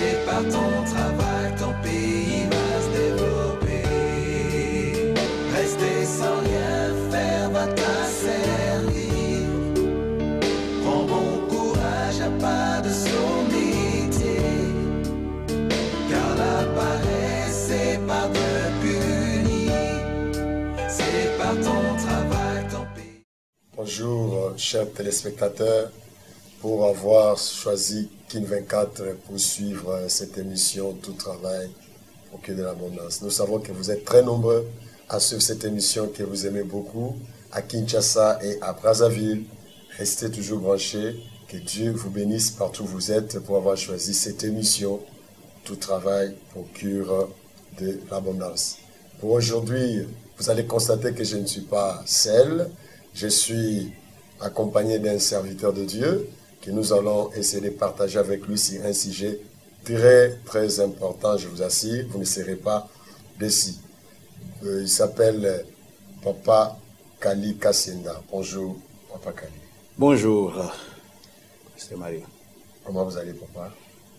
C'est par ton travail, ton pays va se développer. Restez sans rien faire, va te servir. Prends bon courage, à pas de son métier. Car la paresse, c'est pas de puni. C'est par ton travail, ton pays. Bonjour, chers téléspectateurs, pour avoir choisi King 24 pour suivre cette émission Tout Travail au cœur de l'abondance. Nous savons que vous êtes très nombreux à suivre cette émission, que vous aimez beaucoup à Kinshasa et à Brazzaville. Restez toujours branchés. Que Dieu vous bénisse partout où vous êtes pour avoir choisi cette émission Tout Travail au cœur de l'abondance. Pour aujourd'hui, vous allez constater que je ne suis pas seul. Je suis accompagné d'un serviteur de Dieu que nous allons essayer de partager avec lui sur un sujet très important, je vous assure, vous ne serez pas déçus. Il s'appelle Papa Kali Kassenda. Bonjour, Papa Kali. Bonjour, Pasteur Mario. Comment vous allez, Papa?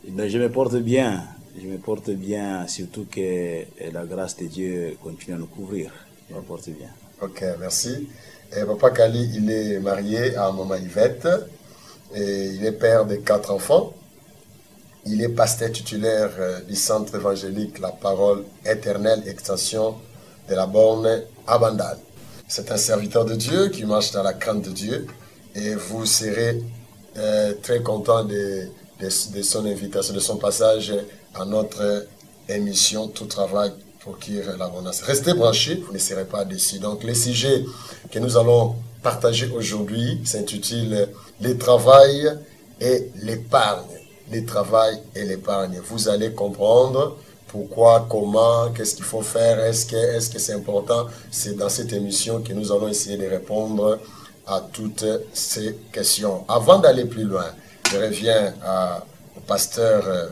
Je me porte bien, surtout que la grâce de Dieu continue à nous couvrir. Je me porte bien. Ok, merci. Et Papa Kali, il est marié à Maman Yvette. Et il est père de 4 enfants. Il est pasteur titulaire du centre évangélique La Parole Éternelle, extension de la borne à Bandal. C'est un serviteur de Dieu qui marche dans la crainte de Dieu. Et vous serez très content de son invitation, de son passage à notre émission Tout Travail pour qui l'abondance. Restez branchés, vous ne serez pas déçus. Donc, le sujet que nous allons partager aujourd'hui s'intitule « Le travail et l'épargne ». Le travail et l'épargne. Vous allez comprendre pourquoi, comment, qu'est-ce qu'il faut faire, est-ce que c'est important. C'est dans cette émission que nous allons essayer de répondre à toutes ces questions. Avant d'aller plus loin, je reviens au pasteur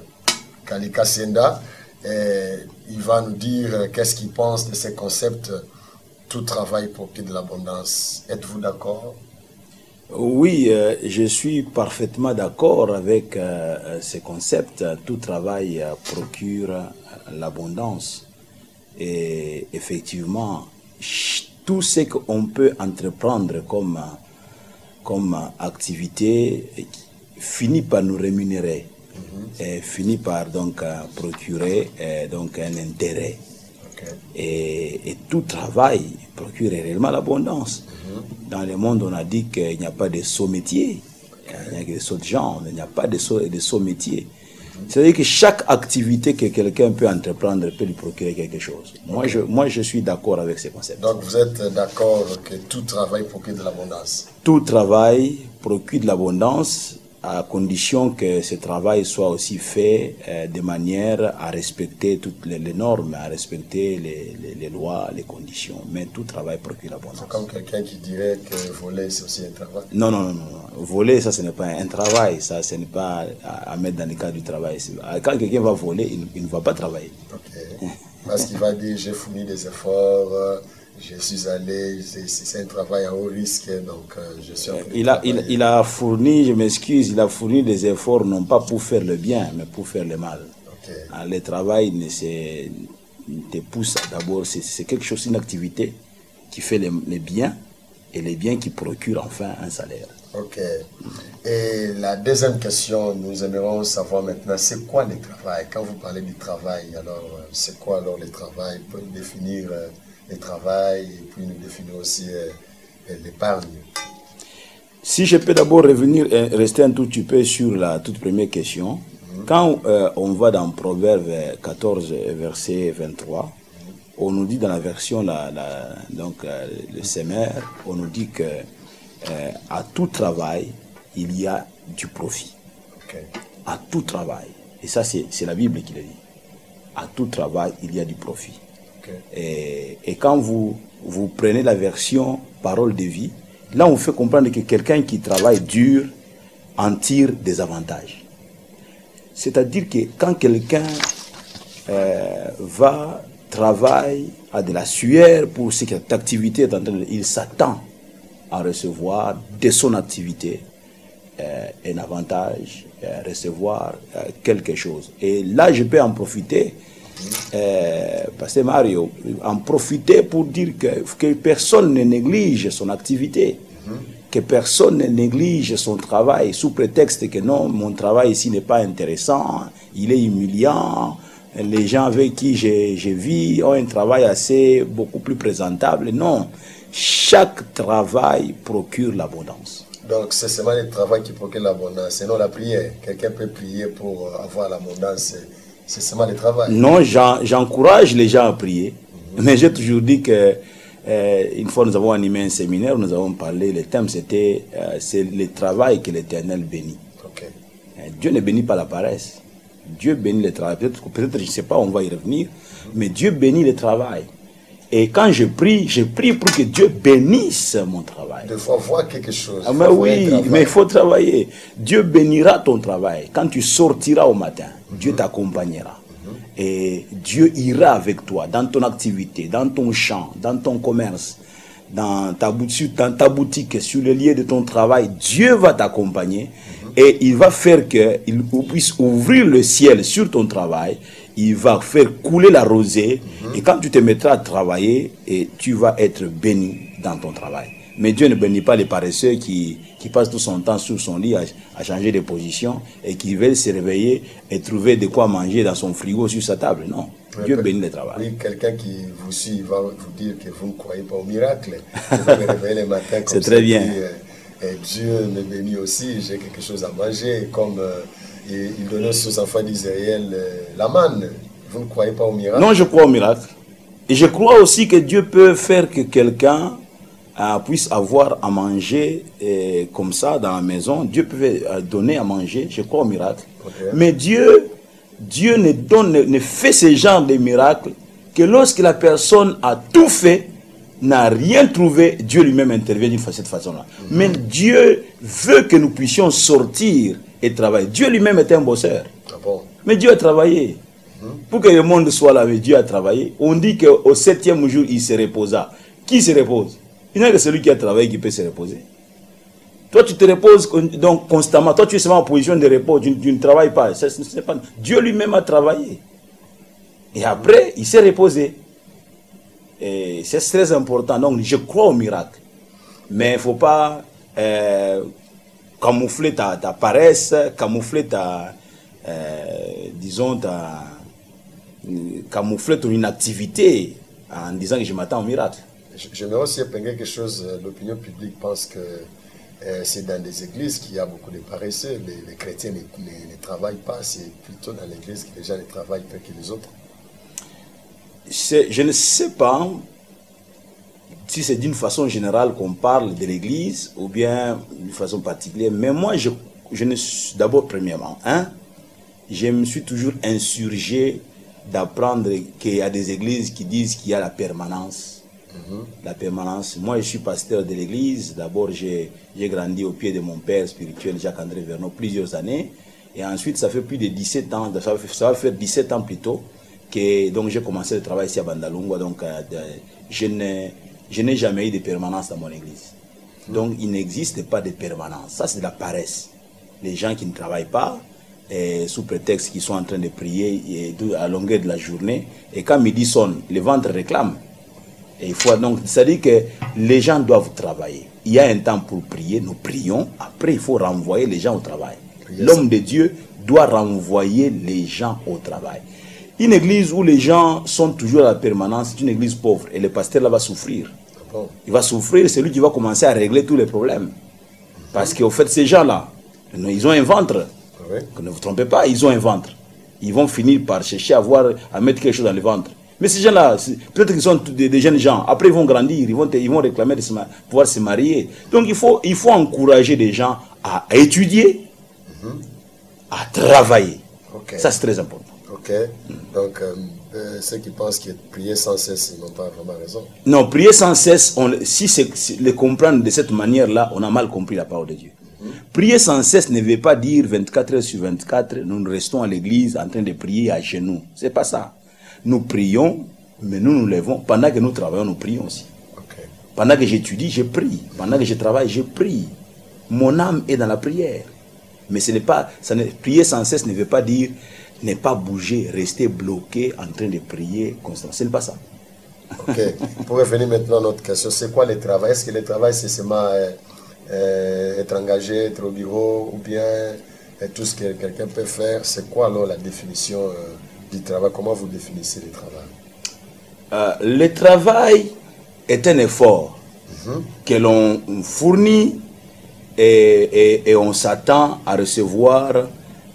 Kali Kassenda. Il va nous dire qu'est-ce qu'il pense de ces concepts tout travail pour qu'il y ait de l'abondance. Êtes-vous d'accord? Oui, je suis parfaitement d'accord avec ces concepts. Tout travail procure l'abondance. Et effectivement, tout ce qu'on peut entreprendre comme activité finit par nous rémunérer. Et finit par donc procurer donc un intérêt. Okay. Et tout travail procure réellement l'abondance. Dans le monde, on a dit qu'il n'y a pas de sot métier, il n'y a que des sots de gens, il n'y a pas de sot métier. C'est-à-dire que chaque activité que quelqu'un peut entreprendre peut lui procurer quelque chose. Moi, je suis d'accord avec ces concepts. Donc, vous êtes d'accord que tout travail procure de l'abondance? Tout travail procure de l'abondance, à condition que ce travail soit aussi fait de manière à respecter toutes les normes, à respecter les lois, les conditions. Mais tout travail procure l'abondance. C'est comme quelqu'un qui dirait que voler, c'est aussi un travail. Non. Voler, ça, ce n'est pas un travail. Ça, ce n'est pas à mettre dans le cadre du travail. Quand quelqu'un va voler, il ne va pas travailler. Ok. Parce qu'il va dire, j'ai fourni des efforts, je suis allé, c'est un travail à haut risque, donc je suis en train de il a fourni, je m'excuse, il a fourni des efforts non pas pour faire le bien, mais pour faire le mal. Okay. Le travail te pousse d'abord, c'est quelque chose, une activité qui fait les biens, et les biens qui procurent enfin un salaire. Ok. Et la deuxième question, nous aimerions savoir maintenant, c'est quoi le travail? Quand vous parlez du travail, alors c'est quoi alors le travail? Vous pouvez nous définir le travail et puis nous définir aussi l'épargne. Si je peux d'abord rester un tout petit peu sur la toute première question. Quand on va dans Proverbe 14, verset 23, on nous dit dans la version, donc le semeur, on nous dit que à tout travail, il y a du profit. Okay. À tout travail. Et ça, c'est la Bible qui le dit. À tout travail, il y a du profit. Okay. Et quand vous prenez la version parole de vie, là, on fait comprendre que quelqu'un qui travaille dur en tire des avantages. C'est-à-dire que quand quelqu'un travaille, a de la sueur pour cette activité, il s'attend à recevoir de son activité un avantage, recevoir quelque chose. Et là, je peux en profiter, Pasteur Mario, en profiter pour dire que personne ne néglige son activité, que personne ne néglige son travail sous prétexte que non, mon travail ici n'est pas intéressant, il est humiliant, les gens avec qui je vis ont un travail beaucoup plus présentable. Non, chaque travail procure l'abondance. Donc c'est seulement le travail qui procure l'abondance, sinon la prière. Quelqu'un peut prier pour avoir l'abondance, c'est seulement le travail. Non, j'encourage les gens à prier, mais j'ai toujours dit que une fois nous avons animé un séminaire, nous avons parlé, le thème c'était c'est le travail que l'Éternel bénit. Okay. Dieu ne bénit pas la paresse. Dieu bénit le travail. Peut-être je ne sais pas, on va y revenir, mais Dieu bénit le travail. Et quand je prie pour que Dieu bénisse mon travail. Il faut voir quelque chose. Ah, mais oui, mais il faut travailler. Dieu bénira ton travail. Quand tu sortiras au matin, Dieu t'accompagnera. Et Dieu ira avec toi dans ton activité, dans ton champ, dans ton commerce, dans ta boutique, sur le lieu de ton travail. Dieu va t'accompagner et il va faire qu'il puisse ouvrir le ciel sur ton travail. Il va faire couler la rosée et quand tu te mettras à travailler, et tu vas être béni dans ton travail. Mais Dieu ne bénit pas les paresseux qui passent tout son temps sur son lit à changer de position et qui veulent se réveiller et trouver de quoi manger dans son frigo sur sa table. Non, Dieu bénit le travail. Oui, quelqu'un qui vous suit va vous dire que vous ne croyez pas au miracle. Vous vous réveillez le matin comme c'est très bien. Et Dieu me bénit aussi, j'ai quelque chose à manger, comme il donnait aux enfants d'Israël la manne. Vous ne croyez pas au miracle? Non, je crois au miracle. Et je crois aussi que Dieu peut faire que quelqu'un puisse avoir à manger comme ça dans la maison. Dieu peut donner à manger, je crois au miracle. Okay. Mais Dieu ne fait ce genre de miracle que lorsque la personne a tout fait, n'a rien trouvé, Dieu lui-même intervient de cette façon-là. Mais Dieu veut que nous puissions sortir et travailler. Dieu lui-même est un bosseur. Ah bon? Mais Dieu a travaillé. Pour que le monde soit là, mais Dieu a travaillé. On dit qu'au 7e jour, il se reposa. Qui se repose? Il n'y a que celui qui a travaillé qui peut se reposer. Toi, tu te reposes donc constamment. Toi, tu es seulement en position de repos. Tu ne travailles pas. Pas. Dieu lui-même a travaillé. Et après, il s'est reposé. Et c'est très important. Donc, je crois au miracle. Mais il ne faut pas camoufler ta paresse, camoufler camoufler ton inactivité en disant que je m'attends au miracle. J'aimerais aussi épingler quelque chose. L'opinion publique pense que c'est dans les églises qu'il y a beaucoup de paresseux. Les chrétiens ne travaillent pas. C'est plutôt dans l'église que les gens ne travaillent pas que les autres. Je ne sais pas si c'est d'une façon générale qu'on parle de l'église ou bien d'une façon particulière. Mais moi, je ne suis d'abord, premièrement, je me suis toujours insurgé d'apprendre qu'il y a des églises qui disent qu'il y a la permanence. La permanence. Moi, je suis pasteur de l'église. D'abord, j'ai grandi au pied de mon père spirituel, Jacques-André Vernon, plusieurs années. Et ensuite, ça fait plus de 17 ans, ça va faire 17 ans plus tôt, que donc j'ai commencé le travail ici à Bandalungwa. Donc, je n'ai jamais eu de permanence dans mon église. Donc, il n'existe pas de permanence. Ça, c'est de la paresse. Les gens qui ne travaillent pas, sous prétexte qu'ils sont en train de prier à longueur de la journée, et quand midi sonne, le ventre réclame. Et il faut donc, c'est-à-dire que les gens doivent travailler. Il y a un temps pour prier, nous prions. Après, il faut renvoyer les gens au travail. L'homme de Dieu doit renvoyer les gens au travail. Une église où les gens sont toujours à la permanence, c'est une église pauvre. Et le pasteur là va souffrir. Il va souffrir, c'est lui qui va commencer à régler tous les problèmes. Parce qu'au fait, ces gens-là, ils ont un ventre. Ne vous trompez pas, ils ont un ventre. Ils vont finir par chercher à mettre quelque chose dans le ventre. Mais ces gens-là, peut-être qu'ils sont des jeunes gens. Après, ils vont grandir, ils vont réclamer de pouvoir se marier. Donc, il faut encourager les gens à étudier, à travailler. Okay. Ça, c'est très important. Ok. Donc, ceux qui pensent que prier sans cesse, ils n'ont pas vraiment raison. Non, prier sans cesse, si c'est le comprendre de cette manière-là, on a mal compris la parole de Dieu. Prier sans cesse ne veut pas dire 24 heures sur 24, nous restons à l'église en train de prier à genoux. C'est pas ça. Nous prions, mais nous nous levons. Pendant que nous travaillons, nous prions aussi. Okay. Pendant que j'étudie, je prie. Pendant que je travaille, je prie. Mon âme est dans la prière. Mais ce n'est pas, prier sans cesse ne veut pas dire ne pas bouger, rester bloqué en train de prier constamment. Ce n'est pas ça. Ok. Pour revenir maintenant à notre question, c'est quoi le travail? Est-ce que le travail, c'est seulement être engagé, être au bureau, ou bien tout ce que quelqu'un peut faire? C'est quoi alors la définition du travail? Comment vous définissez le travail? Le travail est un effort que l'on fournit et on s'attend à recevoir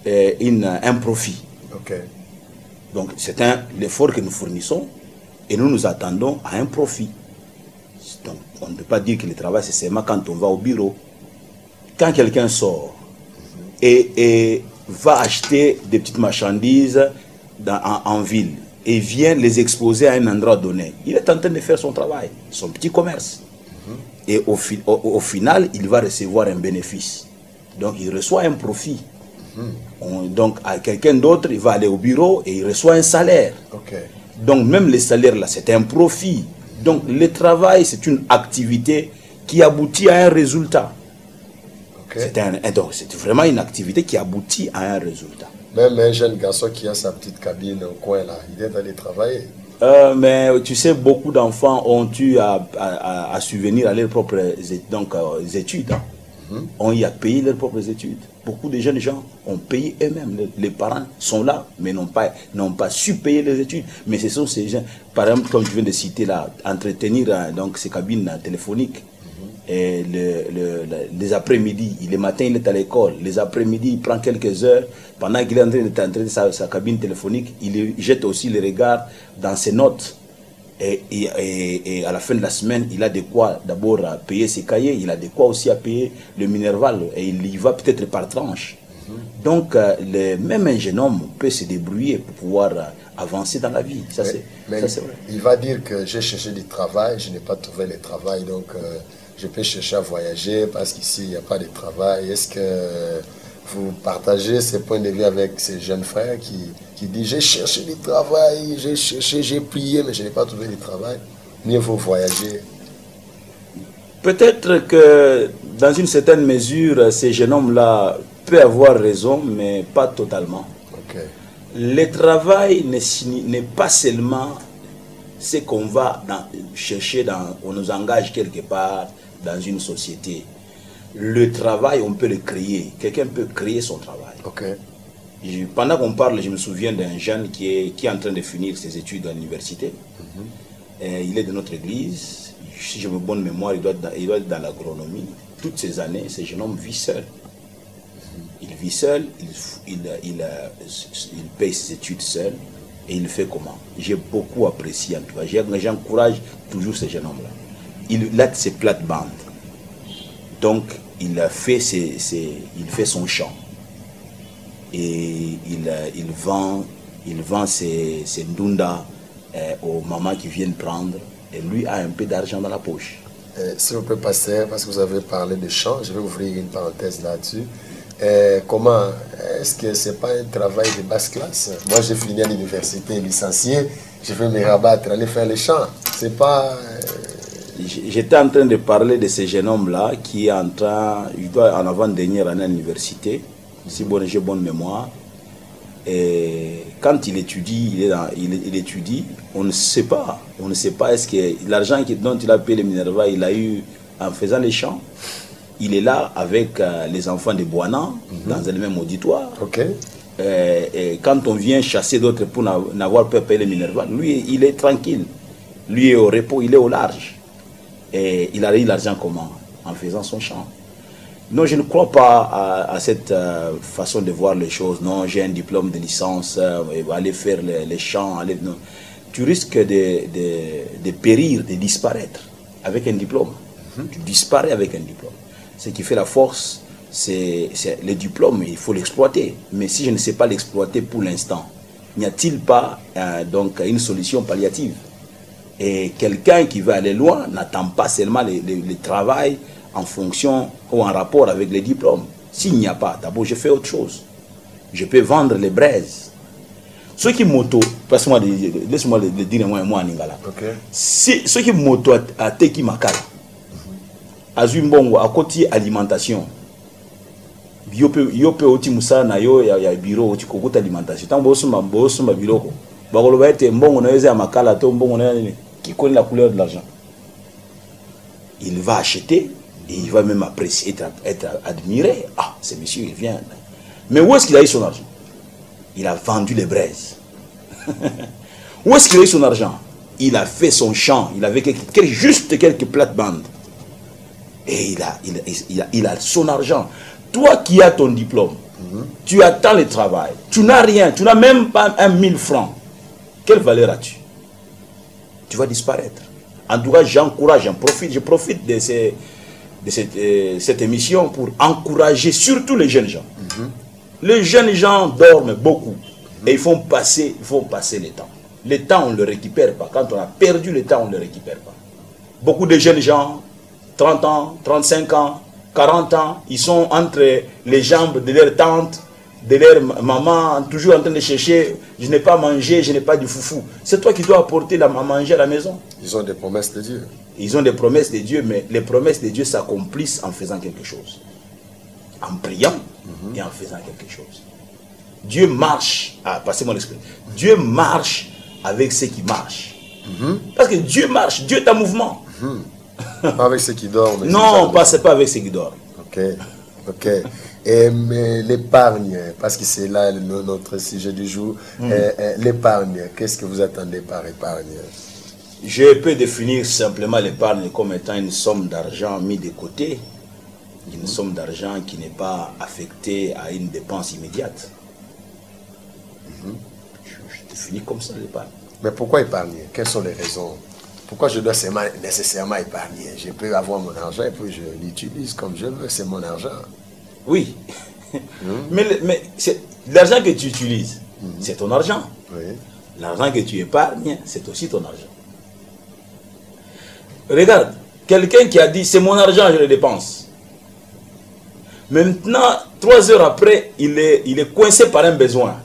un profit. Okay. Donc c'est l'effort que nous fournissons et nous nous attendons à un profit. Donc on ne peut pas dire que le travail c'est seulement quand on va au bureau. Quand quelqu'un sort et va acheter des petites marchandises en ville et vient les exposer à un endroit donné, il est en train de faire son travail, son petit commerce. Et au final, il va recevoir un bénéfice. Donc, il reçoit un profit. Donc, à quelqu'un d'autre, il va aller au bureau et il reçoit un salaire. Okay. Donc, même le salaire, là, c'est un profit. Donc, le travail, c'est une activité qui aboutit à un résultat. Okay. C'est vraiment une activité qui aboutit à un résultat. Même un jeune garçon qui a sa petite cabine au coin, là, il est allé travailler. Mais tu sais, beaucoup d'enfants ont eu à subvenir à leurs propres études. Hein. Ont eu à payer leurs propres études. Beaucoup de jeunes gens ont payé eux-mêmes. Les parents sont là, mais n'ont pas su payer les études. Mais ce sont ces gens, par exemple, comme je viens de citer là, entretenir donc, ces cabines téléphoniques. Et les après-midi, les matins il est à l'école, les après-midi il prend quelques heures, pendant qu'il est en train de sa cabine téléphonique, il jette aussi les regards dans ses notes. Et à la fin de la semaine, il a de quoi d'abord payer ses cahiers, il a de quoi aussi à payer le Minerval, et il y va peut-être par tranche. Donc, même un jeune homme peut se débrouiller pour pouvoir avancer dans la vie. Ça, c'est vrai. Il va dire que j'ai cherché du travail, je n'ai pas trouvé le travail, donc je peux chercher à voyager parce qu'ici, il n'y a pas de travail. Est-ce que vous partagez ces points de vue avec ces jeunes frères qui disent j'ai cherché du travail, j'ai cherché, j'ai prié, mais je n'ai pas trouvé de travail? Mieux vaut voyager. Peut-être que dans une certaine mesure, ces jeunes hommes-là peuvent avoir raison, mais pas totalement. Okay. Le travail n'est pas seulement ce qu'on va chercher, on nous engage quelque part dans une société. Le travail, on peut le créer. Quelqu'un peut créer son travail. Okay. Pendant qu'on parle, je me souviens d'un jeune qui est en train de finir ses études à l'université. Il est de notre église. Si je me bonne mémoire, il doit être dans l'agronomie. Toutes ces années, ce jeune homme vit seul. Il vit seul, il paye ses études seul. Et il fait comment? J'ai beaucoup apprécié en tout cas. J'encourage toujours ces jeunes hommes-là. Il a ses plates-bandes. Donc, il fait son champ. Et il vend ses ndunda aux mamans qui viennent prendre. Et lui a un peu d'argent dans la poche. S'il vous plaît, pasteur, parce que vous avez parlé de champ, je vais ouvrir une parenthèse là-dessus. Comment est-ce que ce n'est pas un travail de basse classe? Moi, j'ai fini à l'université, licencié, je vais me rabattre, aller faire les champs. C'est pas... J'étais en train de parler de ce jeune homme-là qui est en train, il doit en avant-dernière année à l'université, si j'ai bonne mémoire. Et quand il étudie, il étudie, on ne sait pas est-ce que l'argent dont il a payé le Minerva, il a eu en faisant les champs. Il est là avec les enfants de Boana, dans le même auditoire. Okay. Et quand on vient chasser d'autres pour n'avoir pas payé le Minerva, lui, il est tranquille. Lui est au repos, il est au large. Et il a eu l'argent comment? En faisant son champ. Non, je ne crois pas à cette façon de voir les choses. Non, j'ai un diplôme de licence, aller faire les champs. Non. Tu risques de périr, de disparaître avec un diplôme. Tu disparais avec un diplôme. Ce qui fait la force, c'est le diplôme, il faut l'exploiter. Mais si je ne sais pas l'exploiter pour l'instant, n'y a-t-il pas donc une solution palliative? Et quelqu'un qui veut aller loin n'attend pas seulement le travail en fonction ou en rapport avec les diplômes. S'il n'y a pas, d'abord je fais autre chose. Je peux vendre les braises. Ceux qui moto, laisse-moi le dire moi en Lingala. Ceux qui moto à Teki Makala, à Zumbongo, à côté alimentation, Yope oti musa na yo ya bureau oti kokota alimentation. Tant bosuma bureau ko. Bakoloba ete mbongo na yeze makala to mbongo na qui connaît la couleur de l'argent. Il va acheter et il va même apprécier, être admiré. Ah, ce monsieur, il vient. Mais où est-ce qu'il a eu son argent? Il a vendu les braises. Où est-ce qu'il a eu son argent? Il a fait son champ. Il avait juste quelques plates-bandes. Et il a son argent. Toi qui as ton diplôme, tu attends le travail. Tu n'as rien. Tu n'as même pas 1000 francs. Quelle valeur as-tu? Tu vas disparaître. En tout cas, j'encourage, je profite de cette émission pour encourager surtout les jeunes gens. Les jeunes gens dorment beaucoup et ils font passer le temps. Le temps, on ne le récupère pas. Quand on a perdu le temps, on ne le récupère pas. Beaucoup de jeunes gens, 30 ans, 35 ans, 40 ans, ils sont entre les jambes de leur tante, de leur maman, toujours en train de chercher, je n'ai pas mangé, je n'ai pas du foufou. C'est toi qui dois apporter à manger à la maison. Ils ont des promesses de Dieu. Ils ont des promesses de Dieu, mais les promesses de Dieu s'accomplissent en faisant quelque chose. En priant et en faisant quelque chose. Dieu marche, passez-moi l'esprit, Dieu marche avec ceux qui marchent. Parce que Dieu marche, Dieu est en mouvement. Pas avec ceux qui dorment. Non, pas avec ceux qui dorment. Ok, ok. Et l'épargne, parce que c'est là notre sujet du jour, l'épargne, qu'est-ce que vous attendez par épargne? Je peux définir simplement l'épargne comme étant une somme d'argent mise de côté, une somme d'argent qui n'est pas affectée à une dépense immédiate. Je définis comme ça l'épargne. Mais pourquoi épargner? Quelles sont les raisons? Pourquoi je dois nécessairement épargner? Je peux avoir mon argent et puis je l'utilise comme je veux, c'est mon argent. Oui, mais l'argent que tu utilises, c'est ton argent. Oui. L'argent que tu épargnes, c'est aussi ton argent. Regarde, quelqu'un qui a dit, c'est mon argent, je le dépense. Maintenant, 3 heures après, il est coincé par un besoin.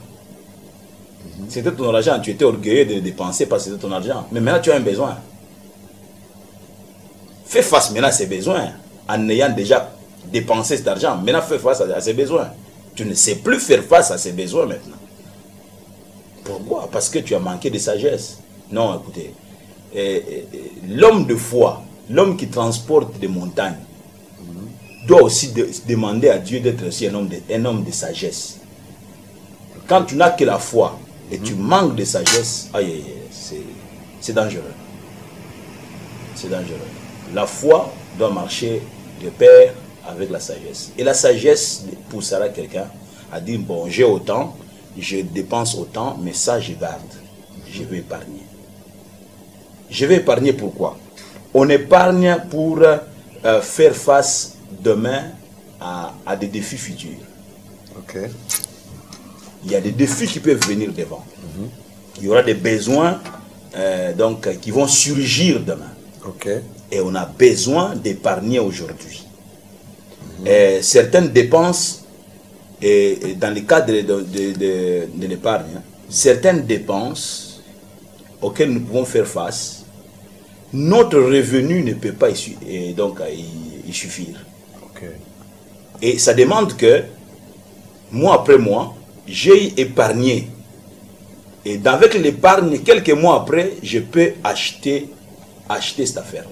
C'était ton argent, tu étais orgueilleux de le dépenser parce que c'était ton argent. Mais maintenant, tu as un besoin. Fais face maintenant à ces besoins en ayant déjà dépensé cet argent. Maintenant, fais face à ces besoins. Tu ne sais plus faire face à ces besoins maintenant. Pourquoi? Parce que tu as manqué de sagesse. Non, écoutez, l'homme de foi, l'homme qui transporte des montagnes, doit aussi demander à Dieu d'être aussi un homme de sagesse. Quand tu n'as que la foi et tu manques de sagesse, c'est dangereux. C'est dangereux. La foi doit marcher de pair avec la sagesse. Et la sagesse poussera quelqu'un à dire, bon, j'ai autant, je dépense autant, mais ça, je garde. Je vais épargner. Je vais épargner pourquoi? On épargne pour faire face demain à des défis futurs. Ok. Il y a des défis qui peuvent venir devant. Il y aura des besoins qui vont surgir demain. Ok. Et on a besoin d'épargner aujourd'hui. Certaines dépenses, dans le cadre de l'épargne, certaines dépenses auxquelles nous pouvons faire face, notre revenu ne peut pas y suffire. Okay. Et ça demande que, mois après mois, j'ai épargné. Et avec l'épargne, quelques mois après, je peux acheter cette affaire.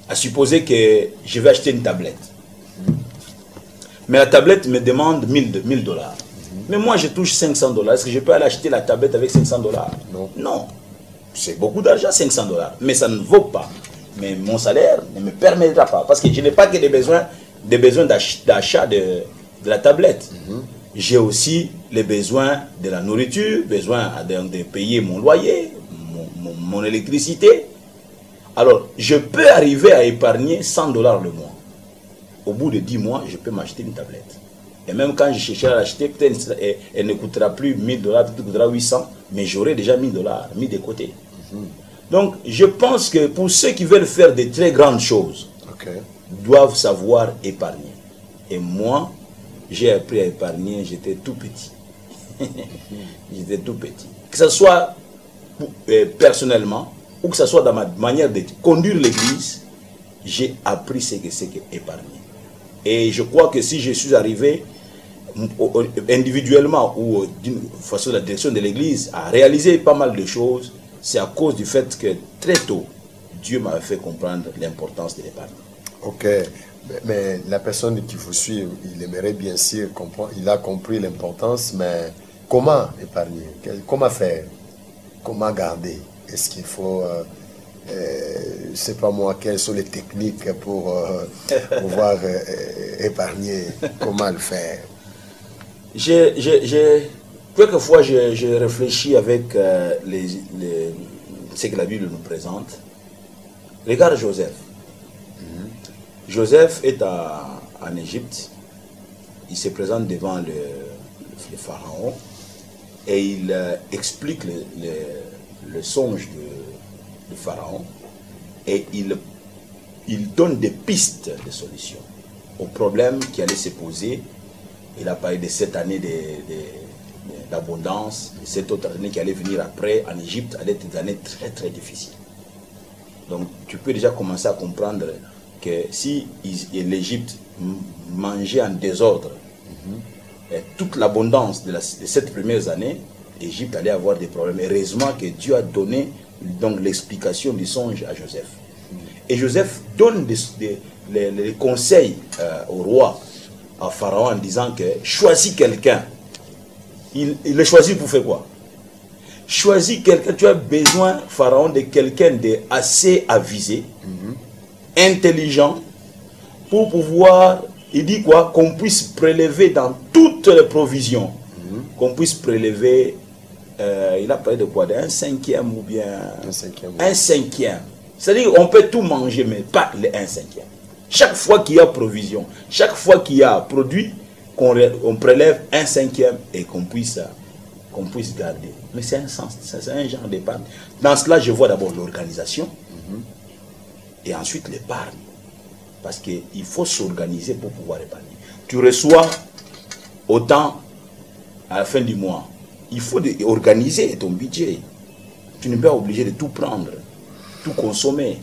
À supposer que je vais acheter une tablette. Mais la tablette me demande $1000. Mais moi, je touche $500. Est-ce que je peux aller acheter la tablette avec $500? Non. Non. C'est beaucoup d'argent, $500. Mais ça ne vaut pas. Mais mon salaire ne me permettra pas. Parce que je n'ai pas que des besoins d'achat de la tablette. J'ai aussi les besoins de la nourriture, besoin de payer mon loyer, mon électricité. Alors, je peux arriver à épargner $100 le mois. Au bout de 10 mois, je peux m'acheter une tablette. Et même quand je chercherai à l'acheter, peut-être elle ne coûtera plus $1000, peut-être elle coûtera 800, mais j'aurai déjà $1000 mis de côté. Donc, je pense que pour ceux qui veulent faire de très grandes choses, doivent savoir épargner. Et moi, j'ai appris à épargner, j'étais tout petit. J'étais tout petit. Que ce soit personnellement, ou que ce soit dans ma manière de conduire l'église, j'ai appris ce que c'est qu'épargner. Et je crois que si je suis arrivé individuellement ou d'une façon de la direction de l'Église à réaliser pas mal de choses, c'est à cause du fait que très tôt, Dieu m'avait fait comprendre l'importance de l'épargne. Ok, mais la personne qui vous suit, il aimerait bien sûr comprendre, il a compris l'importance, mais comment épargner? Comment faire? Comment garder? Est-ce qu'il faut, je ne sais pas moi, quelles sont les techniques pour pouvoir épargner? Comment le faire? Quelquefois, je réfléchis avec ce que la Bible nous présente. Regarde Joseph. Joseph est en Égypte. Il se présente devant le pharaon et il explique le songe du pharaon et il donne des pistes de solutions aux problèmes qui allaient se poser. Il a parlé de cette année d'abondance, de cette autre année qui allait venir après en Égypte, allait être des années très très difficiles. Donc tu peux déjà commencer à comprendre que si l'Égypte mangeait en désordre, et toute l'abondance de ces 7 premières années, l'Égypte allait avoir des problèmes. Heureusement que Dieu a donné donc l'explication du songe à Joseph. Et Joseph donne les conseils au roi, à Pharaon, en disant que choisis quelqu'un. Il le choisit pour faire quoi? Choisis quelqu'un, tu as besoin, Pharaon, de quelqu'un d'assez avisé, intelligent, pour pouvoir, il dit quoi? Qu'on puisse prélever dans toutes les provisions, qu'on puisse prélever, il a parlé de quoi? D'un cinquième ou bien... Un cinquième. C'est-à-dire on peut tout manger, mais pas le 1/5. Chaque fois qu'il y a provision, chaque fois qu'il y a produit, on prélève 1/5 et qu'on puisse garder. Mais c'est un genre d'épargne. Dans cela, je vois d'abord l'organisation et ensuite l'épargne. Parce qu'il faut s'organiser pour pouvoir épargner. Tu reçois autant à la fin du mois. Il faut organiser ton budget. Tu n'es pas obligé de tout prendre, tout consommer.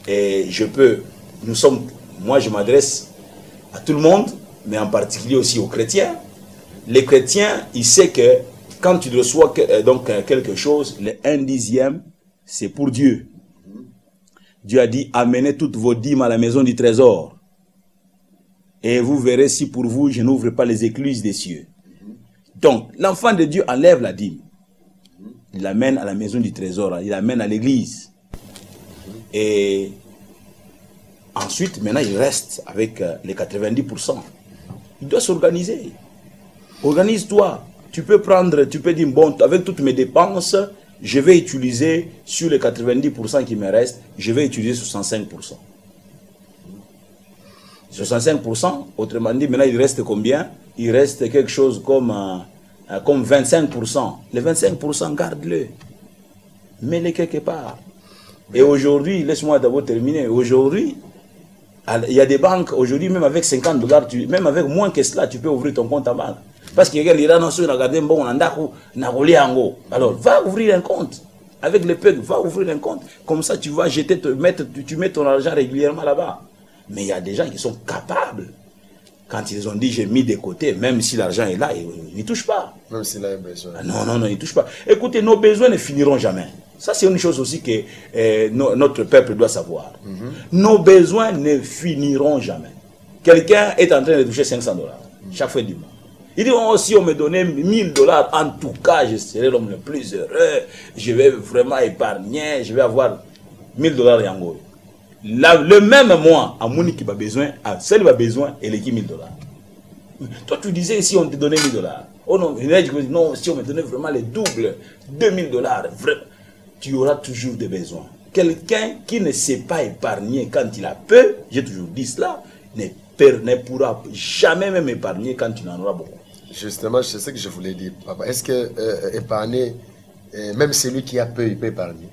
Et moi je m'adresse à tout le monde, mais en particulier aussi aux chrétiens. Les chrétiens, ils savent que quand tu reçois quelque chose, le 1/10, c'est pour Dieu. Dieu a dit, amenez toutes vos dîmes à la maison du trésor. Et vous verrez si pour vous, je n'ouvre pas les écluses des cieux. Donc, l'enfant de Dieu enlève la dîme. Il l'amène à la maison du trésor, il l'amène à l'église. Et ensuite, maintenant, il reste avec les 90%. Il doit s'organiser. Organise-toi. Tu peux dire, bon, avec toutes mes dépenses, je vais utiliser, sur les 90% qui me restent, je vais utiliser 65%. 65%, autrement dit, maintenant, il reste combien? Il reste quelque chose comme 25%. Les 25%, garde-le. Mets-les quelque part. Et aujourd'hui, laisse-moi d'abord terminer. Aujourd'hui, il y a des banques, aujourd'hui, même avec $50, même avec moins que cela, tu peux ouvrir ton compte en banque. Parce qu'il y a des gens qui regardent bon, alors, va ouvrir un compte. Avec le PEG, va ouvrir un compte. Comme ça, tu vas tu mets ton argent régulièrement là-bas. Mais il y a des gens qui sont capables. Quand ils ont dit, j'ai mis de côté, même si l'argent est là, ils ne touchent pas. Même s'il a besoin. Non, ils ne touchent pas. Écoutez, nos besoins ne finiront jamais. Ça, c'est une chose aussi que notre peuple doit savoir. Nos besoins ne finiront jamais. Quelqu'un est en train de toucher $500 chaque fin du mois. Il dit, oh, si on me donnait $1000, en tout cas, je serais l'homme le plus heureux. Je vais vraiment épargner. Je vais avoir $1000 yango. Le même mois, à Moni qui a besoin, à celle qui a besoin, elle est qui $1000. Toi, tu disais, si on te donnait $1000. Oh non, non, si on me donnait vraiment le double, $2000, vraiment, tu auras toujours des besoins. Quelqu'un qui ne sait pas épargner quand il a peu, j'ai toujours dit cela, ne pourra jamais même épargner quand tu en auras beaucoup. Justement, c'est ce que je voulais dire, papa. Est-ce que épargner, même celui qui a peu, il peut épargner?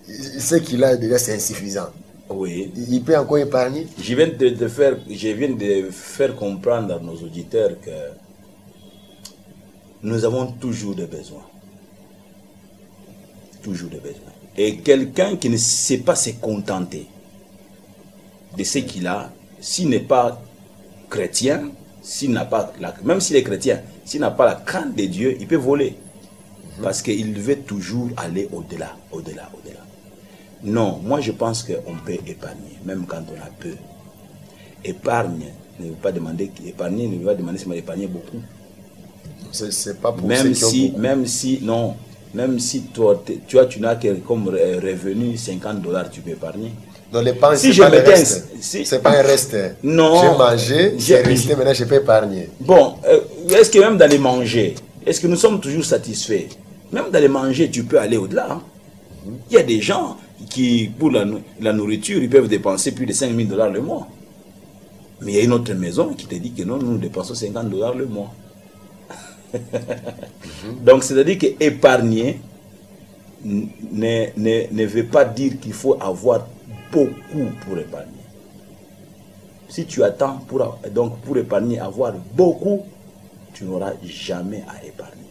Ce qu'il a déjà, c'est insuffisant. Oui. Il peut encore épargner? Je viens de faire comprendre à nos auditeurs que nous avons toujours des besoins. Toujours des besoins. Et quelqu'un qui ne sait pas se contenter de ce qu'il a, s'il n'est pas chrétien, même s'il est chrétien, s'il n'a pas la crainte de Dieu, il peut voler. Parce qu'il veut toujours aller au-delà, au-delà, au-delà. Non, moi je pense qu'on peut épargner, même quand on a peu. Épargne ne veut pas demander, épargner ne veut pas demander seulement d'épargner beaucoup. C'est pas pour même ceux qui ont beaucoup. Même si tu n'as comme revenu $50, tu peux épargner. Dans l'épargne, Si c'est je pas le mettais reste. C'est pas un reste. Non. J'ai mangé, j'ai resté, maintenant je peux épargner. Bon, est-ce que même dans les manger, est-ce que nous sommes toujours satisfaits? Même dans les manger, tu peux aller au-delà. Hein. Il y a des gens qui, pour la nourriture, ils peuvent dépenser plus de $5 000 le mois. Mais il y a une autre maison qui te dit que non, nous dépensons $50 le mois. Donc, c'est-à-dire que épargner ne veut pas dire qu'il faut avoir beaucoup pour épargner. Si tu attends pour épargner, avoir beaucoup, tu n'auras jamais à épargner.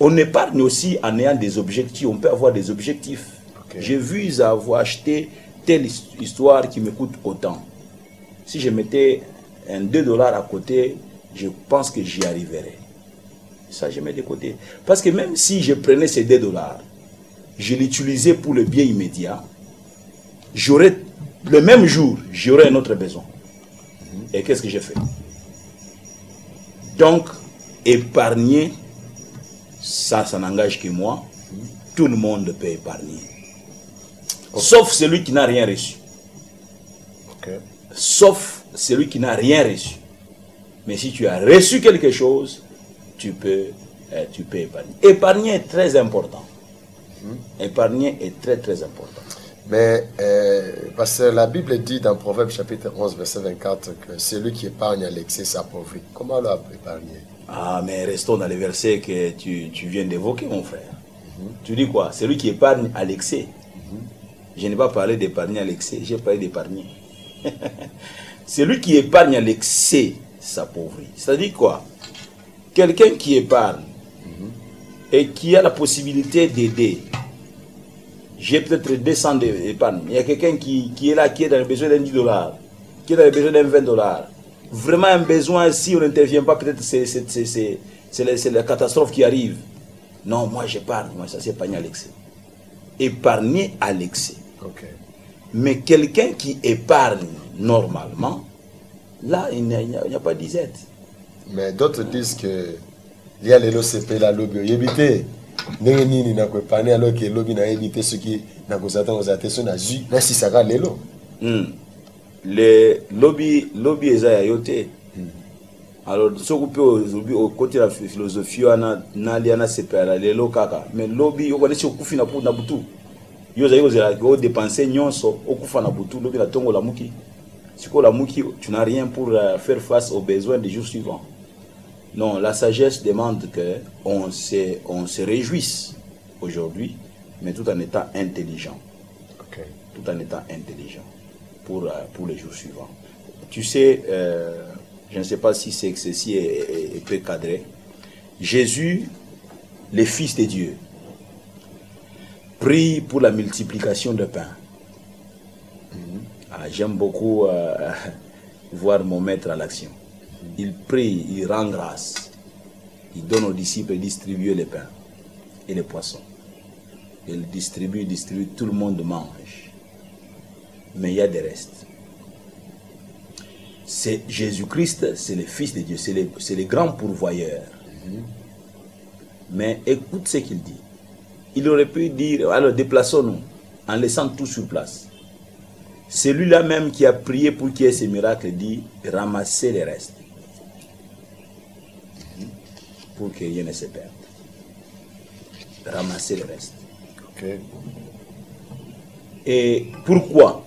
On épargne aussi en ayant des objectifs. On peut avoir des objectifs. Okay. J'ai vu avoir acheté telle histoire qui me coûte autant. Si je mettais un $2 à côté, je pense que j'y arriverais. Ça, je mets de côté. Parce que même si je prenais ces $2, je l'utilisais pour le bien immédiat, le même jour, j'aurais un autre besoin. Et qu'est-ce que j'ai fait? Donc, épargner, ça n'engage que moi. Tout le monde peut épargner. Okay. Sauf celui qui n'a rien reçu. Okay. Sauf celui qui n'a rien reçu. Mais si tu as reçu quelque chose, tu peux épargner. Épargner est très important. Épargner est très très important. Mais parce que la Bible dit dans Proverbe chapitre 11 verset 24 que celui qui épargne à l'excès s'appauvrit. Comment là épargner? Ah, mais restons dans les versets que tu viens d'évoquer, mon frère. Tu dis quoi? Celui qui épargne à l'excès. Je n'ai pas parlé d'épargner à l'excès, j'ai parlé d'épargner. Celui qui épargne à l'excès s'appauvrit. C'est-à-dire quoi? Quelqu'un qui épargne et qui a la possibilité d'aider. J'ai peut-être 200 d'épargne. Il y a quelqu'un qui est là, qui est dans le besoin d'un $10, qui est dans le besoin d'un $20. Vraiment un besoin, si on n'intervient pas, peut-être c'est la catastrophe qui arrive. Non, moi j'épargne, moi ça c'est épargner à l'excès. Épargner à l'excès. Okay. Mais quelqu'un qui épargne normalement, là il n'y a pas d'isette. Mais d'autres disent que il y a les LOCP, la lobby, éviter. Nini n'a pas épargné alors que lobby n'a évité ce qui n'a pas été son azu. Là, si ça va les lots. Les lobby est à yoté. Alors, ce qu'on peut au côté de la philosophie, on a séparé les lots kaka. Mais lobby, on connaît ce qu'on fait na pour nabutu. Yo dépenser nyonso au kufa nabutu lobby la tongo la muki. Si la muki, tu n'as rien pour faire face aux besoins des jours suivants. Non, la sagesse demande qu'on se réjouisse aujourd'hui, mais tout en étant intelligent. Okay. Tout en étant intelligent pour les jours suivants. Tu sais, je ne sais pas si ceci est peu cadré. Jésus, le Fils de Dieu, prie pour la multiplication de pain. J'aime beaucoup voir mon maître à l'action. Il prie, il rend grâce. Il donne aux disciples de distribuer les pains et les poissons. Il distribue, tout le monde mange. Mais il y a des restes. C'est Jésus-Christ, c'est le Fils de Dieu, c'est le grand pourvoyeur. Mais écoute ce qu'il dit. Il aurait pu dire, alors déplaçons-nous, en laissant tout sur place. Celui-là même qui a prié pour qu'il y ait ces miracles dit, ramassez les restes. Pour que rien ne se perde. Ramasser le reste. Okay. Et pourquoi?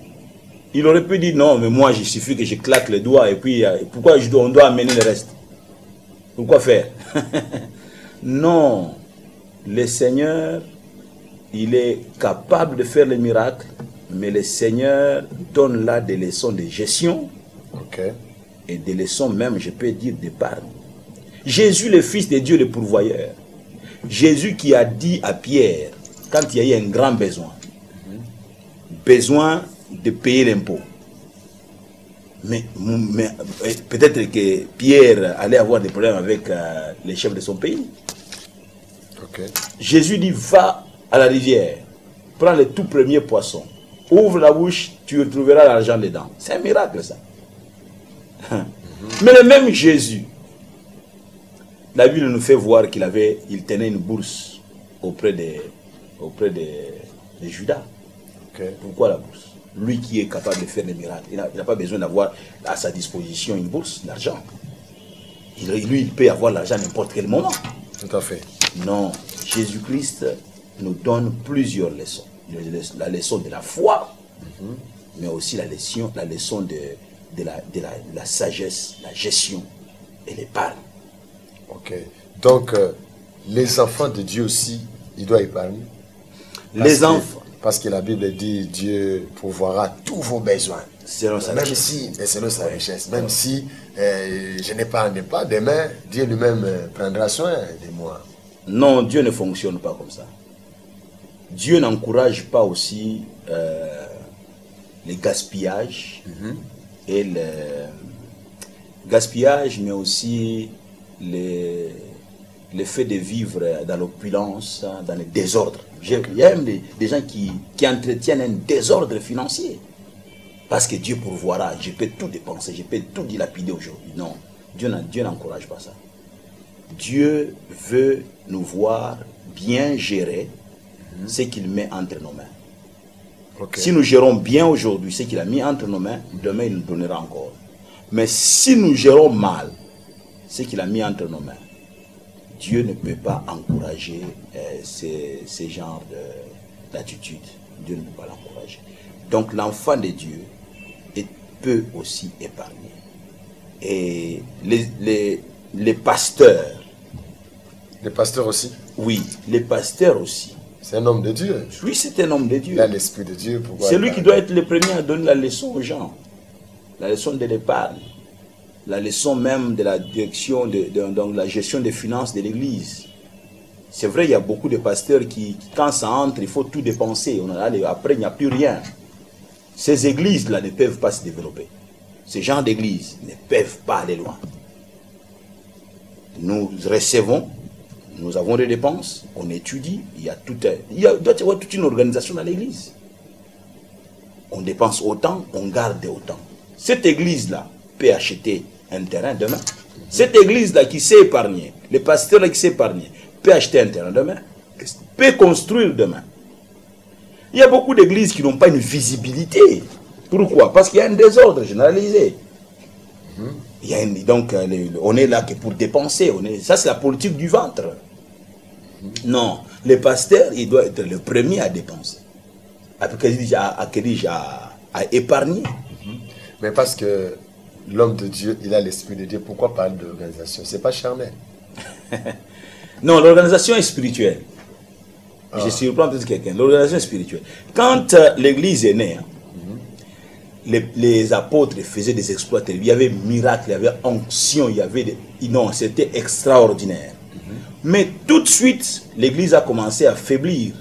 Il aurait pu dire non, mais moi il suffit que je claque les doigts et puis pourquoi on doit amener le reste? Pourquoi faire? Non, le Seigneur, il est capable de faire les miracles, mais le Seigneur donne là des leçons de gestion. Okay. Et des leçons même, je peux dire, d'épargne. Jésus, le Fils de Dieu, le pourvoyeur. Jésus qui a dit à Pierre, quand il y a eu un grand besoin de payer l'impôt. Mais peut-être que Pierre allait avoir des problèmes avec les chefs de son pays. Ok. Jésus dit, va à la rivière, prends les tout premiers poissons, ouvre la bouche, tu retrouveras l'argent dedans. C'est un miracle ça. Mais le même Jésus, la Bible nous fait voir il tenait une bourse auprès de Judas. Okay. Pourquoi la bourse? Lui qui est capable de faire des miracles, il n'a pas besoin d'avoir à sa disposition une bourse d'argent. Lui, il peut avoir l'argent à n'importe quel moment. Tout à fait. Non, Jésus-Christ nous donne plusieurs leçons. La leçon de la foi, mais aussi la leçon de la sagesse, la gestion et l'épargne. Ok. Donc, les enfants de Dieu aussi, ils doivent épargner. Les enfants. Parce que la Bible dit, Dieu pourvoira tous vos besoins. Selon sa Même richesse. si, mais selon sa richesse, même si je n'épargne pas, demain, Dieu lui-même prendra soin de moi. Non, Dieu ne fonctionne pas comme ça. Dieu n'encourage pas aussi les gaspillages et le gaspillage, mais aussi le fait de vivre dans l'opulence, dans le désordre. Il y a même des gens qui entretiennent un désordre financier. Parce que Dieu pourvoira, je peux tout dépenser, je peux tout dilapider aujourd'hui. Non, Dieu n'encourage pas ça. Dieu veut nous voir bien gérer ce qu'il met entre nos mains. Okay. Si nous gérons bien aujourd'hui ce qu'il a mis entre nos mains, demain il nous donnera encore. Mais si nous gérons mal ce qu'il a mis entre nos mains, Dieu ne peut pas encourager ces genres d'attitude. Dieu ne peut pas l'encourager. Donc l'enfant de Dieu peut aussi épargner. Et les pasteurs. Les pasteurs aussi? Oui, les pasteurs aussi. C'est un homme de Dieu. Oui, c'est un homme de Dieu. Il a l'esprit de Dieu. C'est lui qui doit être le premier à donner la leçon aux gens. La leçon de l'épargne. La leçon même de la direction, de la gestion des finances de l'Église. C'est vrai, il y a beaucoup de pasteurs qui, quand ça entre, il faut tout dépenser. Après, il n'y a plus rien. Ces églises-là ne peuvent pas se développer. Ces gens d'églises ne peuvent pas aller loin. Nous recevons, nous avons des dépenses, on étudie, il doit y avoir toute une organisation dans l'église. On dépense autant, on garde autant. Cette église-là peut acheter un terrain demain. Cette église-là qui s'est épargnée, le pasteur qui s'est épargné, peut acheter un terrain demain, peut construire demain. Il y a beaucoup d'églises qui n'ont pas une visibilité. Pourquoi? Parce qu'il y a un désordre généralisé. Donc, on est là que pour dépenser. Ça, c'est la politique du ventre. Non, le pasteur, il doit être le premier à dépenser. À épargner. Mais parce que l'homme de Dieu, il a l'esprit de Dieu. Pourquoi parler d'organisation? C'est pas charnel. Non, l'organisation est spirituelle. Je surprends peut-être quelqu'un. L'organisation est spirituelle. Quand l'église est née, les apôtres faisaient des exploits. Il y avait miracles, il y avait onction, il y avait non, c'était extraordinaire. Mais tout de suite, l'église a commencé à faiblir.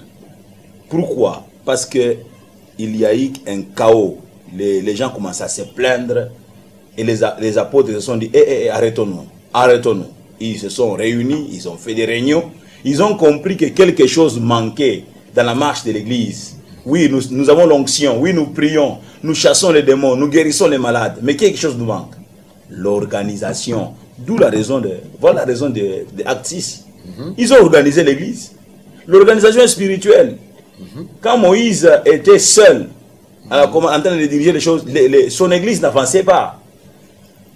Pourquoi? Parce que il y a eu un chaos. Les gens commençaient à se plaindre et les apôtres se sont dit arrêtons-nous, arrêtons-nous. Ils se sont réunis, ils ont fait des réunions. Ils ont compris que quelque chose manquait dans la marche de l'église. Oui, nous avons l'onction, oui, nous prions, nous chassons les démons, nous guérissons les malades, mais quelque chose nous manque. L'organisation. D'où la raison voilà la raison de Actes 6. Ils ont organisé l'église. L'organisation est spirituelle. Quand Moïse était seul, en train de diriger les choses, son église n'avançait pas.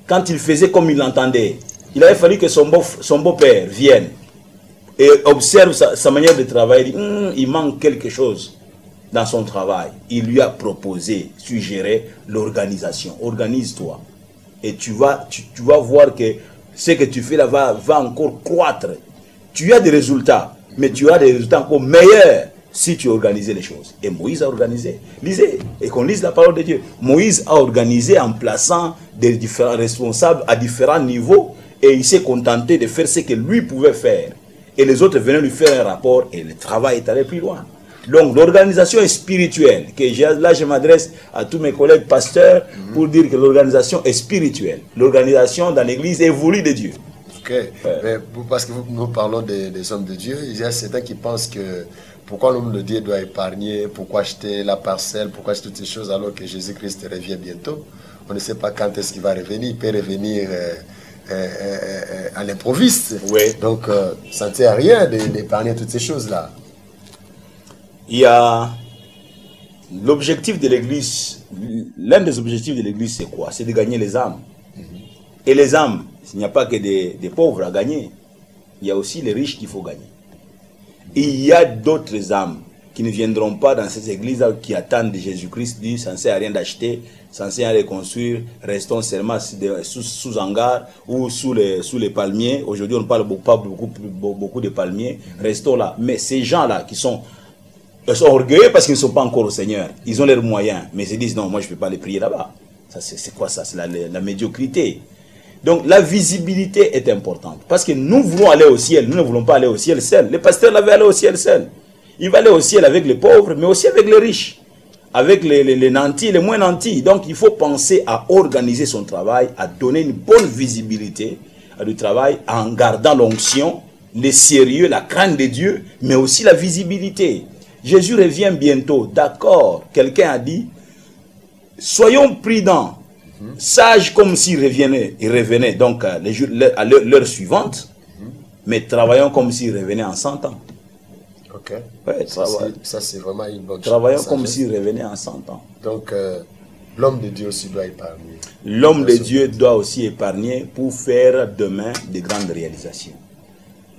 Quand il faisait comme il l'entendait, il avait fallu que son beau-père vienne et observe sa manière de travailler. Il manque quelque chose dans son travail. Il lui a proposé, suggéré l'organisation. Organise-toi. Et tu vas voir que ce que tu fais là va encore croître. Tu as des résultats, mais tu as des résultats encore meilleurs si tu organisais les choses. Et Moïse a organisé. Lisez, et qu'on lise la parole de Dieu. Moïse a organisé en plaçant des différents responsables à différents niveaux et il s'est contenté de faire ce que lui pouvait faire. Et les autres venaient lui faire un rapport et le travail est allé plus loin. Donc l'organisation est spirituelle. Là, je m'adresse à tous mes collègues pasteurs pour dire que l'organisation est spirituelle. L'organisation dans l'église évolue de Dieu. Ok. Mais parce que nous parlons des hommes de Dieu, il y a certains qui pensent que pourquoi l'homme de Dieu doit épargner, pourquoi acheter la parcelle, pourquoi acheter toutes ces choses alors que Jésus-Christ revient bientôt. On ne sait pas quand est-ce qu'il va revenir. Il peut revenir à l'improviste. Oui. Donc, ça ne sert à rien d'épargner toutes ces choses-là. Il y a l'objectif de l'église. L'un des objectifs de l'église, c'est quoi? C'est de gagner les âmes. Et les âmes, il n'y a pas que des pauvres à gagner. Il y a aussi les riches qu'il faut gagner. Et il y a d'autres âmes qui ne viendront pas dans ces églises qui attendent de Jésus-Christ, disent ça ne sert à rien d'acheter, ça ne sert à rien de construire, restons seulement sous hangar ou sous les palmiers. Aujourd'hui, on ne parle pas beaucoup de palmiers, restons là. Mais ces gens-là qui sont orgueilleux parce qu'ils ne sont pas encore au Seigneur, ils ont leurs moyens, mais ils se disent non, moi je ne peux pas les prier là-bas. C'est quoi ça? C'est la médiocrité. Donc la visibilité est importante. Parce que nous voulons aller au ciel. Nous ne voulons pas aller au ciel seul. Les pasteurs l'avaient allé au ciel seul. Il va aller au ciel avec les pauvres, mais aussi avec les riches. Avec les nantis, les moins nantis. Donc il faut penser à organiser son travail, à donner une bonne visibilité du travail, en gardant l'onction, le sérieux, la crainte de Dieu, mais aussi la visibilité. Jésus revient bientôt. D'accord. Quelqu'un a dit, soyons prudents. Sages comme s'ils revenaient donc à l'heure suivante, mais travaillons comme s'ils revenaient en 100 ans. Ok. Ouais, ça c'est vraiment une bonne chose. Travaillons comme s'ils revenaient en 100 ans. Donc l'homme de Dieu aussi doit épargner. L'homme de Dieu doit aussi épargner pour faire demain de grandes réalisations.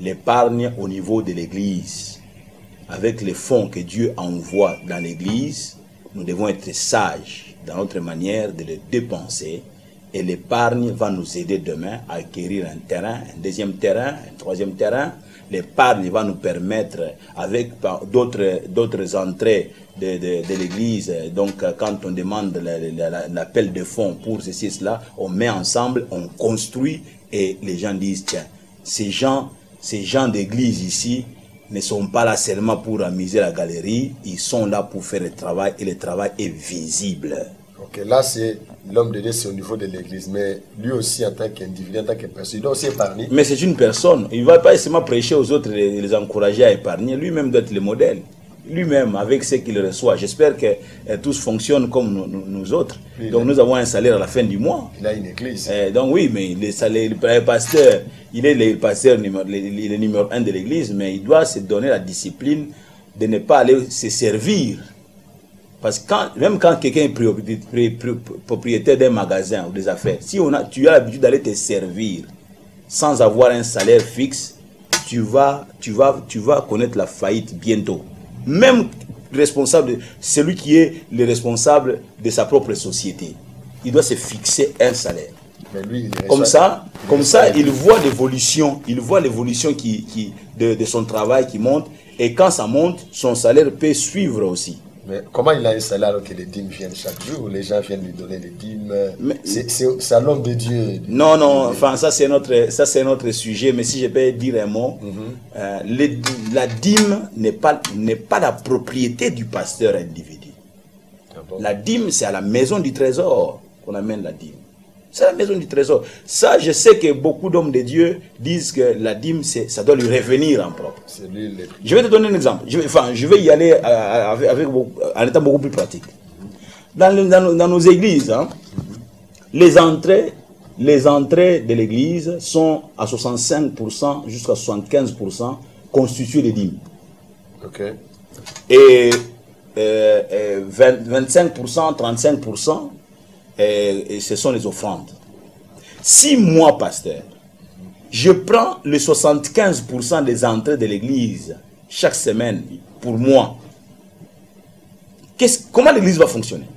L'épargne au niveau de l'église, avec les fonds que Dieu envoie dans l'église, nous devons être sages dans notre manière de les dépenser, et l'épargne va nous aider demain à acquérir un terrain, un deuxième terrain, un troisième terrain. L'épargne va nous permettre, avec d'autres entrées de l'église, donc quand on demande l'appel de fonds pour ceci et cela, on met ensemble, on construit, et les gens disent, tiens, ces gens d'église ici ne sont pas là seulement pour amuser la galerie, ils sont là pour faire le travail, et le travail est visible. Ok, là c'est l'homme de Dieu, c'est au niveau de l'église, mais lui aussi en tant qu'individu, en tant que personne, il doit aussi épargner. Mais c'est une personne, il ne va pas seulement prêcher aux autres et les encourager à épargner, lui-même doit être le modèle. Lui-même, avec ce qu'il reçoit. J'espère que tous fonctionnent comme nous autres. Donc nous avons un salaire à la fin du mois. Il a une église. Donc oui, mais le pasteur, il est le pasteur numéro 1 de l'église, mais il doit se donner la discipline de ne pas aller se servir. Parce que même quand quelqu'un est propriétaire d'un magasin ou des affaires, si tu as l'habitude d'aller te servir sans avoir un salaire fixe, tu vas connaître la faillite bientôt. Même responsable, celui qui est le responsable de sa propre société, il doit se fixer un salaire. Mais lui, comme ça, il voit l'évolution, de son travail qui monte, et quand ça monte, son salaire peut suivre aussi. Mais comment il a un salaire alors que les dîmes viennent chaque jour? Les gens viennent lui donner les dîmes. C'est à l'homme de Dieu. Non, enfin ça c'est notre sujet, mais si je peux dire un mot, la dîme n'est pas la propriété du pasteur individu. Ah bon? La dîme, c'est à la maison du trésor qu'on amène la dîme. C'est la maison du trésor. Ça, je sais que beaucoup d'hommes de Dieu disent que la dîme, ça doit lui revenir en propre. Je vais te donner un exemple. Je vais y aller en étant beaucoup plus pratique. Dans nos églises, hein, les entrées de l'église sont à 65% jusqu'à 75% constituées de dîmes. Okay. Et 25%, 35%, et ce sont les offrandes. Si moi, pasteur, je prends les 75% des entrées de l'église chaque semaine pour moi, comment l'église va fonctionner?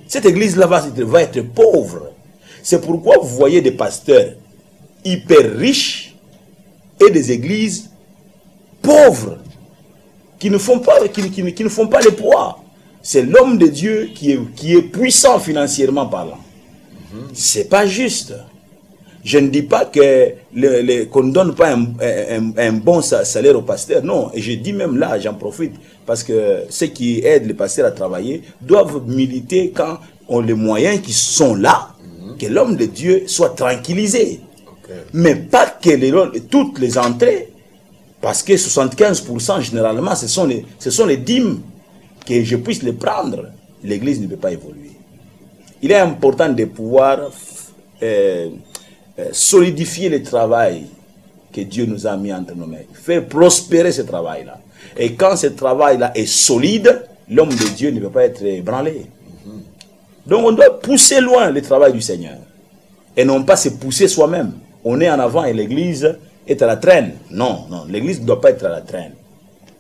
Cette église-là va être pauvre. C'est pourquoi vous voyez des pasteurs hyper riches et des églises pauvres qui ne font pas les poids. C'est l'homme de Dieu qui est puissant financièrement parlant. C'est pas juste. Je ne dis pas que qu'on ne donne pas un bon salaire au pasteur. Non, et je dis même là, j'en profite, parce que ceux qui aident les pasteurs à travailler doivent militer quand on les moyens qui sont là, que l'homme de Dieu soit tranquillisé. Mais pas que toutes les entrées, parce que 75% généralement, ce sont les dîmes, que je puisse les prendre. L'église ne peut pas évoluer. Il est important de pouvoir solidifier le travail que Dieu nous a mis entre nos mains, faire prospérer ce travail-là. Et quand ce travail-là est solide, l'homme de Dieu ne peut pas être ébranlé. Donc on doit pousser loin le travail du Seigneur et non pas se pousser soi-même. On est en avant et l'église est à la traîne. Non, non, l'église ne doit pas être à la traîne.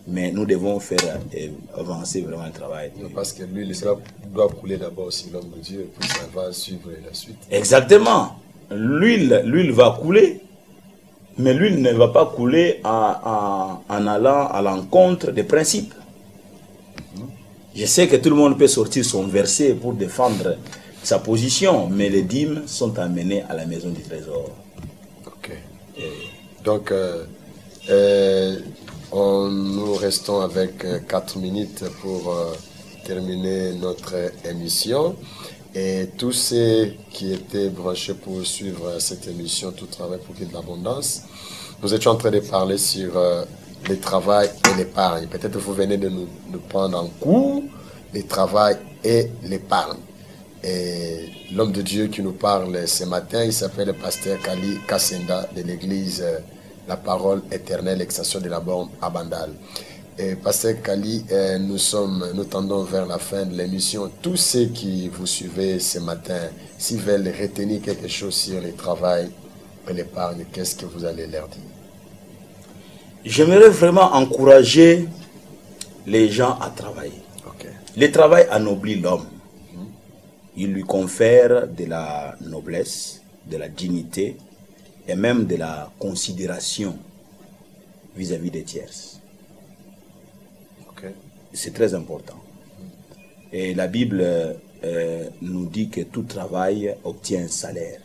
Mais nous devons faire avancer vraiment le travail. Non, parce que l'huile doit couler d'abord sur l'homme de Dieu, puis ça va suivre la suite. Exactement. L'huile va couler, mais l'huile ne va pas couler en allant à l'encontre des principes. Je sais que tout le monde peut sortir son verset pour défendre sa position, mais les dîmes sont amenées à la maison du trésor. Ok. Donc, nous restons avec 4 minutes pour terminer notre émission. Et tous ceux qui étaient branchés pour suivre cette émission, Tout travail pour qu'il y ait de l'abondance, nous étions en train de parler sur le travail et l'épargne. Peut-être vous venez de nous prendre en cours, le travail et l'épargne. Et l'homme de Dieu qui nous parle ce matin, il s'appelle le pasteur Kali Kassenda de l'église La Parole Éternelle, Extension de la Borne à Bandal. Et pasteur Kali, nous tendons vers la fin de l'émission. Tous ceux qui vous suivez ce matin, s'ils veulent retenir quelque chose sur le travail et l'épargne, qu'est-ce que vous allez leur dire? J'aimerais vraiment encourager les gens à travailler. Okay. Le travail anoblit l'homme. Il lui confère de la noblesse, de la dignité et même de la considération vis-à-vis des tierces. Okay. C'est très important. Et la Bible nous dit que tout travail obtient un salaire.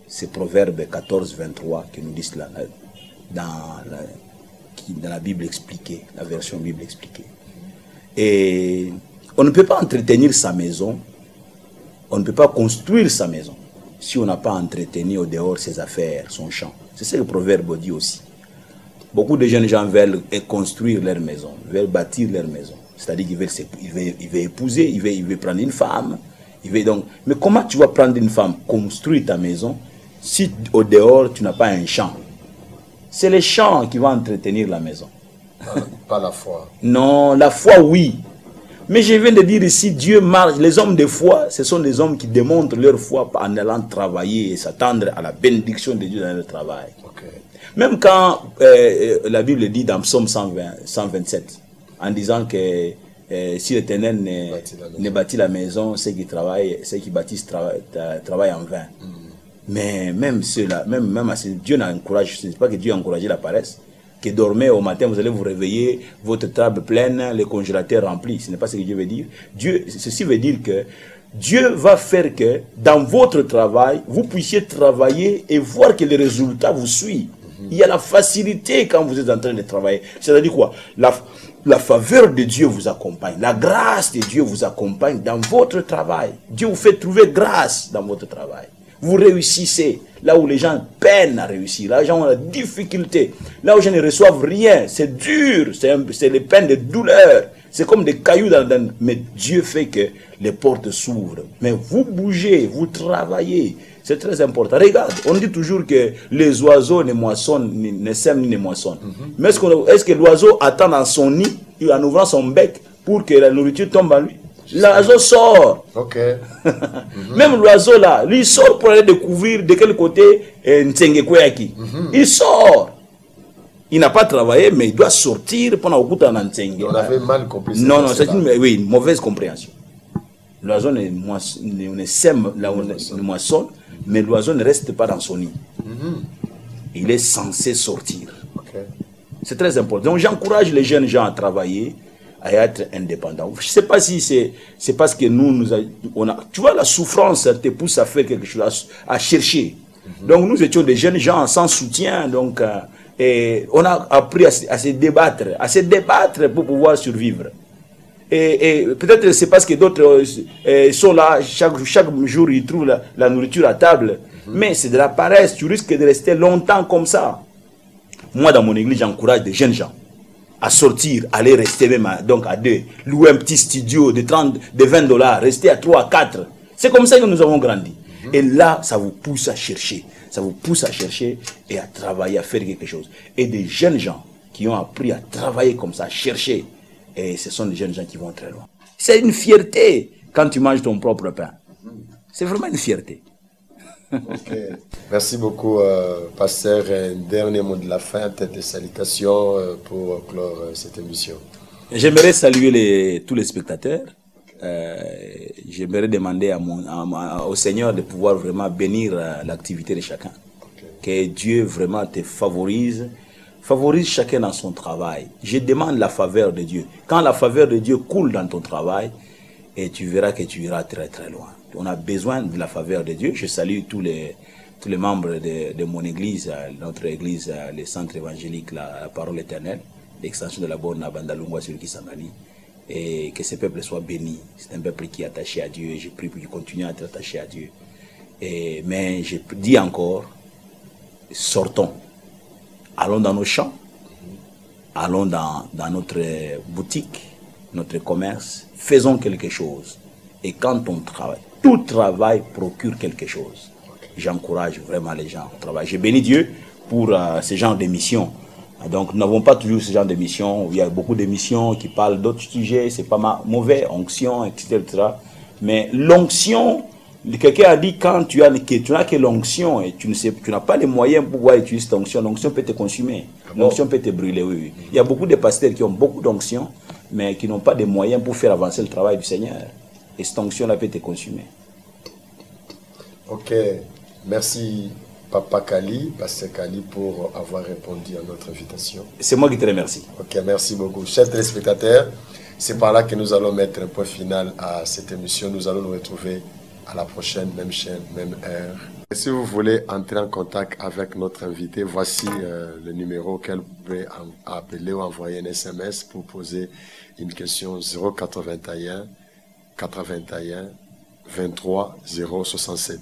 C'est Proverbe 14, 23 qui nous dit cela dans la Bible expliquée, la version Bible expliquée. Et on ne peut pas entretenir sa maison, on ne peut pas construire sa maison si on n'a pas entretenu au dehors ses affaires, son champ. C'est ce que le Proverbe dit aussi. Beaucoup de jeunes gens veulent construire leur maison, veulent bâtir leur maison. C'est-à-dire qu'ils veulent épouser, ils veulent prendre une femme. Donc, mais comment tu vas prendre une femme, construire ta maison, si au dehors tu n'as pas un champ? C'est les champs qui vont entretenir la maison. Pas la foi. Non, la foi, oui. Mais je viens de dire ici, Dieu marche. Les hommes de foi, ce sont des hommes qui démontrent leur foi en allant travailler et s'attendre à la bénédiction de Dieu dans leur travail. Okay. Même quand la Bible dit dans Psaume 127, en disant que si l'Éternel ne bâtit la maison, ceux qui bâtissent travaillent en vain. Mais même ceux-là, même Dieu n'encourage, ce n'est pas que Dieu a encouragé la paresse, que dormez au matin, vous allez vous réveiller, votre table pleine, les congélateurs remplis. Ce n'est pas ce que Dieu veut dire. Ceci veut dire que Dieu va faire que dans votre travail, vous puissiez travailler et voir que les résultats vous suivent. Il y a la facilité quand vous êtes en train de travailler. C'est-à-dire quoi? La faveur de Dieu vous accompagne. La grâce de Dieu vous accompagne dans votre travail. Dieu vous fait trouver grâce dans votre travail. Vous réussissez là où les gens peinent à réussir, là où les gens ont la difficulté, là où les gens ne reçoivent rien. C'est dur, c'est les peines de douleur. C'est comme des cailloux mais Dieu fait que les portes s'ouvrent. Mais vous bougez, vous travaillez. C'est très important. Regarde, on dit toujours que les oiseaux ne moissonnent, ne sèment ni ne moissonnent. Mais est-ce que l'oiseau attend dans son nid, en ouvrant son bec, pour que la nourriture tombe à lui? L'oiseau sort. Okay. Même l'oiseau là, lui sort pour aller découvrir de quel côté Ntsengekouéaki. Il sort. Il n'a pas travaillé, mais il doit sortir pendant au bout d'un Ntsenge. On avait mal compris. Non, c'est une mauvaise compréhension. L'oiseau ne sème là où on moissonne, mais l'oiseau ne reste pas dans son nid. Il est censé sortir. Okay. C'est très important. Donc j'encourage les jeunes gens à travailler, à être indépendants. Je ne sais pas si c'est parce que tu vois, la souffrance te pousse à faire quelque chose, à chercher. Donc nous étions des jeunes gens sans soutien, donc et on a appris à se débattre pour pouvoir survivre. Et peut-être c'est parce que d'autres sont là, chaque jour ils trouvent la nourriture à table, mais c'est de la paresse, tu risques de rester longtemps comme ça. Moi dans mon église j'encourage des jeunes gens à sortir, aller rester même donc à 2, louer un petit studio de 30, de 20 $, rester à 3, à 4. C'est comme ça que nous avons grandi. Et là, ça vous pousse à chercher. Ça vous pousse à chercher et à travailler, à faire quelque chose. Et des jeunes gens qui ont appris à travailler comme ça, à chercher. Et ce sont des jeunes gens qui vont très loin. C'est une fierté quand tu manges ton propre pain. C'est vraiment une fierté. Okay. Merci beaucoup, Pasteur. Un dernier mot de la fin, peut-être des salutations pour clore cette émission. J'aimerais saluer tous les spectateurs. J'aimerais demander au Seigneur de pouvoir vraiment bénir l'activité de chacun. Que Dieu vraiment te favorise chacun dans son travail. Je demande la faveur de Dieu. Quand la faveur de Dieu coule dans ton travail, et tu verras que tu iras très très loin. On a besoin de la faveur de Dieu. Je salue tous les membres de mon église, notre église, le centre évangélique, la parole éternelle, l'extension de la bonne Bandalungwa sur Kisangani. Et que ce peuple soit béni. C'est un peuple qui est attaché à Dieu et je prie pour qu'il continue à être attaché à Dieu. Mais je dis encore, sortons. Allons dans nos champs, allons dans notre boutique, notre commerce, faisons quelque chose. Et quand on travaille, tout travail procure quelque chose. J'encourage vraiment les gens au travail. Je bénis Dieu pour ce genre d'émission. Donc nous n'avons pas toujours ce genre d'émissions. Il y a beaucoup d'émissions qui parlent d'autres sujets, c'est pas mauvais, onction, etc. Mais l'onction, quelqu'un a dit quand tu n'as que l'onction et tu n'as pas les moyens pour pouvoir utiliser cette onction, l'onction peut te consumer, l'onction peut te brûler, oui. Il y a beaucoup de pasteurs qui ont beaucoup d'onction, mais qui n'ont pas de moyens pour faire avancer le travail du Seigneur. Et cette onction-là peut te consumer. Ok, merci. Papa Kali, Pasteur Kali, pour avoir répondu à notre invitation. C'est moi qui te remercie. Ok, merci beaucoup. Chers téléspectateurs, c'est par là que nous allons mettre un point final à cette émission. Nous allons nous retrouver à la prochaine, même chaîne, même heure. Et si vous voulez entrer en contact avec notre invité, voici le numéro auquel vous pouvez appeler ou envoyer un SMS pour poser une question 081 81 23 067.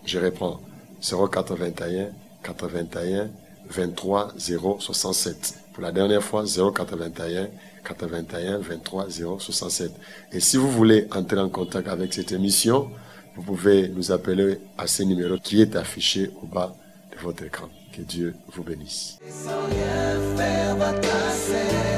Je réponds. 081 81 23 067. Pour la dernière fois, 081 81 23 067. Et si vous voulez entrer en contact avec cette émission, vous pouvez nous appeler à ce numéro qui est affiché au bas de votre écran. Que Dieu vous bénisse. Sans rien faire va passer.